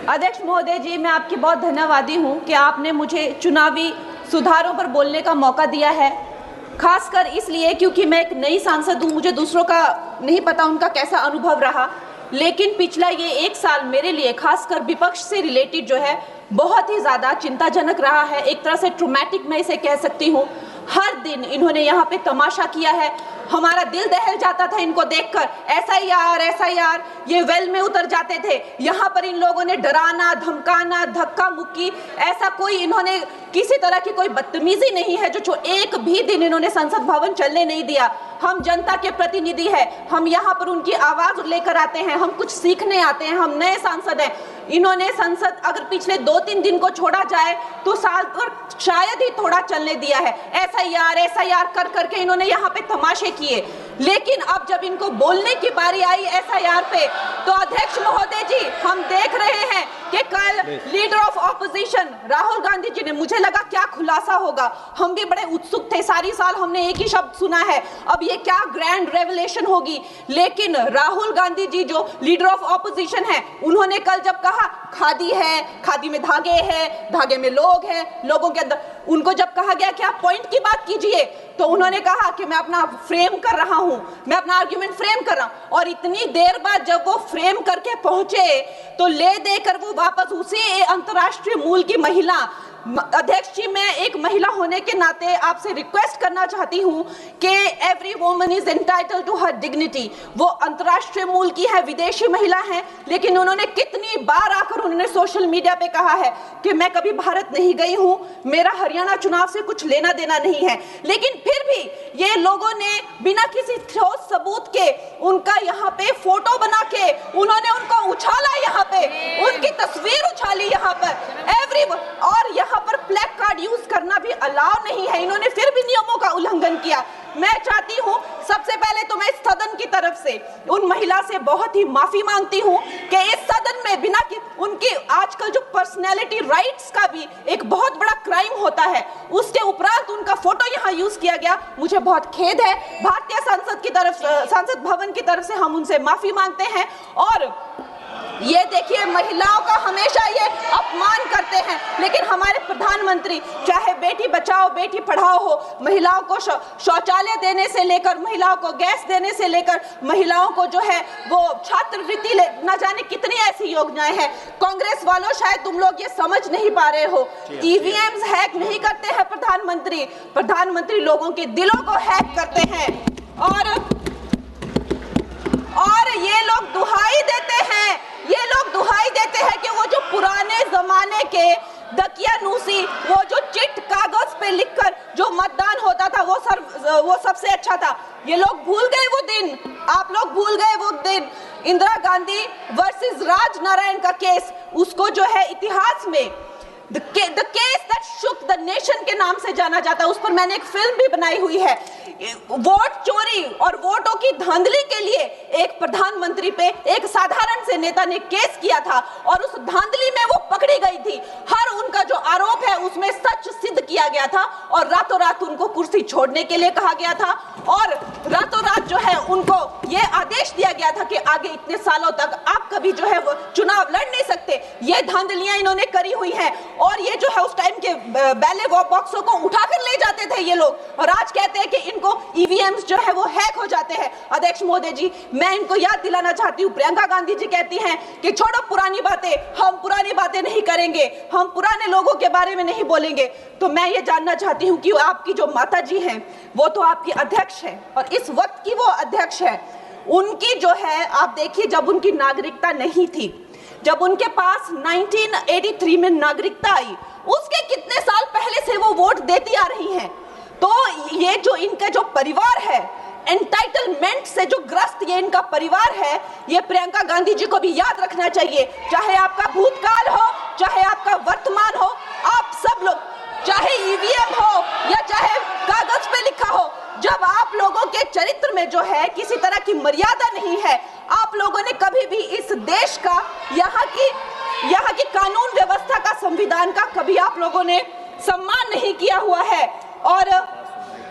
अध्यक्ष महोदय जी, मैं आपकी बहुत धन्यवादी हूं कि आपने मुझे चुनावी सुधारों पर बोलने का मौका दिया है, खासकर इसलिए क्योंकि मैं एक नई सांसद हूं, मुझे दूसरों का नहीं पता उनका कैसा अनुभव रहा, लेकिन पिछला ये 1 साल मेरे लिए खासकर विपक्ष से रिलेटेड जो है बहुत ही ज़्यादा चिंताजनक रहा है। एक तरह से ट्रॉमेटिक मैं इसे कह सकती हूँ। हर दिन इन्होंने यहाँ पे तमाशा किया है, हमारा दिल दहल जाता था इनको देखकर। एसआईआर ये वेल में उतर जाते थे। यहाँ पर इन लोगों ने डराना, धमकाना, धक्का मुक्की, ऐसा कोई इन्होंने किसी तरह की कोई बदतमीजी नहीं है जो एक भी दिन इन्होंने संसद भवन चलने नहीं दिया। हम जनता के प्रतिनिधि हैं, हम यहाँ पर उनकी आवाज लेकर आते हैं, हम कुछ सीखने आते हैं, हम नए सांसद हैं। इन्होंने संसद अगर पिछले 2-3 दिन को छोड़ा जाए तो साल भर शायद ही थोड़ा चलने दिया है। एसआईआर कर करके इन्होंने यहाँ पे तमाशे किए, लेकिन अब जब इनको बोलने की बारी आई एसआईआर पे, तो अध्यक्ष महोदय जी हम देख रहे हैं कि कल leader of opposition Rahul Gandhi ji ने, मुझे लगा क्या खुलासा होगा, हम भी बड़े उत्सुक थे, सारी साल हमने एक ही शब्द सुना है, अब ये क्या ग्रैंड रेवलेशन होगी। लेकिन राहुल गांधी जी जो लीडर ऑफ ऑपोजिशन है, उन्होंने कल जब कहा खादी है, खादी में धागे हैं, धागे में लोग हैं, लोगों के अंदर, उनको जब कहा गया कि आप पॉइंट की बात कीजिए, तो उन्होंने कहा कि मैं अपना फ्रेम कर रहा हूं, मैं अपना आर्ग्यूमेंट फ्रेम कर रहा हूं। और इतनी देर बाद जब वो फ्रेम करके पहुंचे तो ले देकर वो वापस उसी अंतर्राष्ट्रीय मूल की महिला, अध्यक्ष जी मैं एक महिला होने के नाते आपसे रिक्वेस्ट करना चाहती हूं कि every woman is entitled to her dignity. वो अंतर्राष्ट्रीय मूल की है, विदेशी महिला है, लेकिन उन्होंने कितनी बार आकर उन्होंने सोशल मीडिया पे कहा है कि मैं कभी भारत नहीं गई हूं, मेरा हरियाणा चुनाव से कुछ लेना देना नहीं है। लेकिन फिर भी ये लोगों ने बिना किसी ठोस सबूत के उनका यहाँ पे फोटो बना के उन्होंने उनको उछाला, यहाँ पे उनकी तस्वीर उछाली यहाँ पर एवरी, और यहाँ पर प्लेक कार्ड यूज करना भी अलाउ नहीं है। इन्होंने फिर भी नियमों का उल्लंघन किया। मैं चाहती हूं सबसे पहले तो मैं इस सदन की तरफ से उन महिला से बहुत ही माफी मांगती हूं कि इस सदन में बिना कि उनकी आजकल जो पर्सनैलिटी राइट्स का भी एक बहुत बड़ा क्राइम होता है, उसके उपरांत उनका फोटो यहां यूज किया गया, मुझे बहुत खेद है। भारतीय संसद की तरफ, संसद भवन की तरफ से हम उनसे माफी मांगते हैं। और ये देखिए महिलाओं का हमेशा ये अपमान करते हैं, लेकिन हमारे प्रधानमंत्री चाहे बेटी बचाओ बेटी पढ़ाओ हो, महिलाओं को शौचालय देने से लेकर, महिलाओं को गैस देने से लेकर, महिलाओं को जो है वो छात्रवृत्ति न जाने कितनी ऐसी योजनाएं हैं। कांग्रेस वालों शायद तुम लोग ये समझ नहीं पा रहे हो, ईवीएम्स हैक नहीं करते हैं प्रधानमंत्री लोगों के दिलों को हैक करते हैं। और ये लोग दुहाई देते हैं कि वो जो पुराने जमाने के दकियानूसी, वो जो चिट कागज पे लिखकर जो मतदान होता था वो सबसे अच्छा था। ये लोग भूल गए वो दिन, आप लोग भूल गए वो दिन। इंदिरा गांधी वर्सेस राज नारायण का केस, उसको जो है इतिहास में The case that shook the nation के नाम से जाना जाता है। उस पर मैंने एक फिल्म भी बनाई हुई है। वोट चोरी और वोटों की धांधली के लिए एक प्रधानमंत्री पे एक साधारण से नेता ने केस किया था और उस धांधली में वो पकड़ी गई थी। हर उनका जो आरोप है उसमें सच सिद्ध किया गया था और रातों रात उनको कुर्सी छोड़ने के लिए कहा गया था और रातों रात जो है उनको ये आदेश दिया गया था कि आगे इतने सालों तक आप कभी जो है वो चुनाव लड़ नहीं सकते। ये धांधलियां इन्होंने करी हुई हैं और ये जो है उस टाइम के बैलेट बॉक्सों को उठाकर ले जाते थे ये लोग, और आज कहते हैं कि इनको ईवीएम्स जो है वो हैक हो जाते हैं। अध्यक्ष महोदय जी मैं इनको याद दिलाना चाहती हूँ, प्रियंका गांधी जी कहती हैं कि छोड़ो पुरानी बातें, हम पुरानी बातें नहीं करेंगे, हम पुराने लोगों के बारे में नहीं बोलेंगे। तो मैं ये जानना चाहती हूँ कि आपकी जो माता जी हैं वो तो आपकी अध्यक्ष है और इस वक्त की वो अध्यक्ष है, उनकी जो है आप देखिए जब उनकी नागरिकता नहीं थी, जब उनके पास 1983 में नागरिकता आई, उसके कितने साल पहले से वो वोट देती आ रही हैं। तो ये जो इनका जो परिवार है, एंटाइटलमेंट से जो ग्रस्त ये इनका परिवार है, ये प्रियंका गांधी जी को भी याद रखना चाहिए। चाहे आपका भूतकाल हो, चाहे आपका वर्तमान हो, आप सब लोग, चाहे ईवीएम हो या चाहे कागज पे लिखा हो, जब आप लोगों के चरित्र में जो है किसी तरह की मर्यादा नहीं है, आप लोगों ने कभी भी इस देश का, यहाँ की कानून व्यवस्था का, संविधान का कभी आप लोगों ने सम्मान नहीं किया हुआ है। और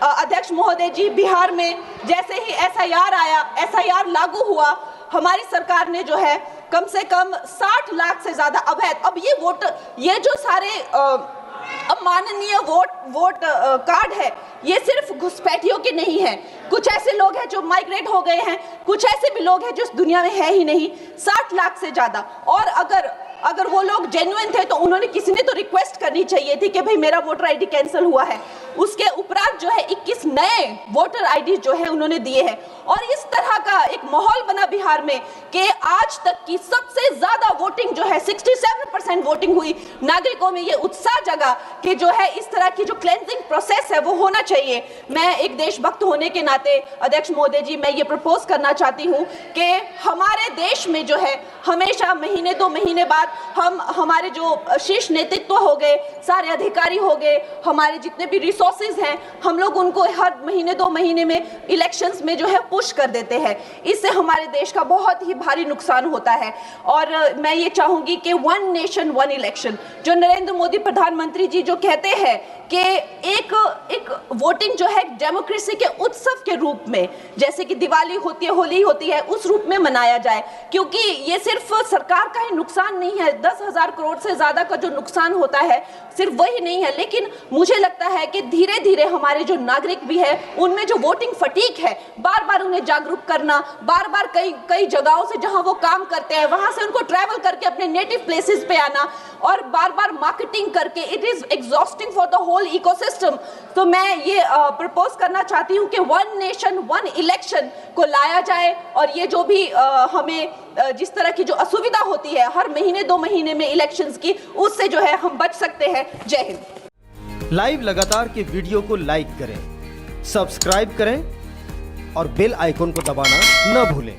अध्यक्ष महोदय जी बिहार में जैसे ही एसआईआर आया, एसआईआर लागू हुआ, हमारी सरकार ने जो है कम से कम 60 लाख से ज्यादा अवैध। अब ये वोटर, ये जो सारे अमाननीय वोट कार्ड है, ये सिर्फ घुसपैठियों के नहीं है। कुछ ऐसे लोग हैं जो माइग्रेट हो गए हैं, कुछ ऐसे भी लोग हैं जो इस दुनिया में है ही नहीं। 60 लाख से ज्यादा। और अगर वो लोग जेन्युइन थे तो उन्होंने, किसी ने तो रिक्वेस्ट करनी चाहिए थी कि भाई मेरा वोटर आईडी कैंसिल हुआ है। उसके उपरांत जो है 21 नए वोटर आईडी जो है उन्होंने दिए हैं। और इस तरह का एक माहौल बना बिहार में कि आज तक की सबसे ज्यादा वोटिंग जो है 67% वोटिंग हुई। नागरिकों में ये उत्साह जगा कि जो है इस तरह की जो क्लेंजिंग प्रोसेस है वो होना चाहिए। मैं एक देशभक्त होने के नाते अध्यक्ष महोदय जी, मैं ये प्रपोज करना चाहती हूँ कि हमारे देश में जो है हमेशा महीने 2 महीने बाद हमारे जो शीर्ष नेतृत्व हो गए, सारे अधिकारी हो गए, हमारे जितने भी रिसोर्सेज हैं, हम लोग उनको हर महीने 2 महीने में इलेक्शंस में जो है पुश कर देते हैं। इससे हमारे देश का बहुत ही भारी नुकसान होता है। और मैं ये चाहूंगी कि 1 नेशन 1 इलेक्शन, जो नरेंद्र मोदी प्रधानमंत्री जी जो कहते हैं कि एक वोटिंग जो है डेमोक्रेसी के उत्सव के रूप में, जैसे कि दिवाली होती है, होली होती है, उस रूप में मनाया जाए। क्योंकि ये सिर्फ सरकार का ही नुकसान नहीं है, 10,000 करोड़ से ज्यादा का जो नुकसान होता है सिर्फ वही नहीं है, लेकिन मुझे लगता है कि धीरे धीरे हमारे जो नागरिक भी है उनमें जो वोटिंग फटीक है, बार बार उन्हें जागरूक करना, बार बार कई जगहों से जहां वो काम करते हैं वहां से उनको ट्रैवल करके अपने नेटिव प्लेसेस पे आना और बार बार मार्केटिंग करके, it is exhausting for the whole ecosystem. तो मैं ये प्रपोज करना चाहती हूँ कि 1 नेशन 1 इलेक्शन को लाया जाए। और ये जो भी हमें जिस तरह की जो असुविधा होती है हर महीने 2 महीने में इलेक्शंस की, उससे जो है हम बच सकते हैं। जय हिंद। लाइव लगातार के वीडियो को लाइक करें, सब्सक्राइब करें और बेल आइकन को दबाना न भूलें।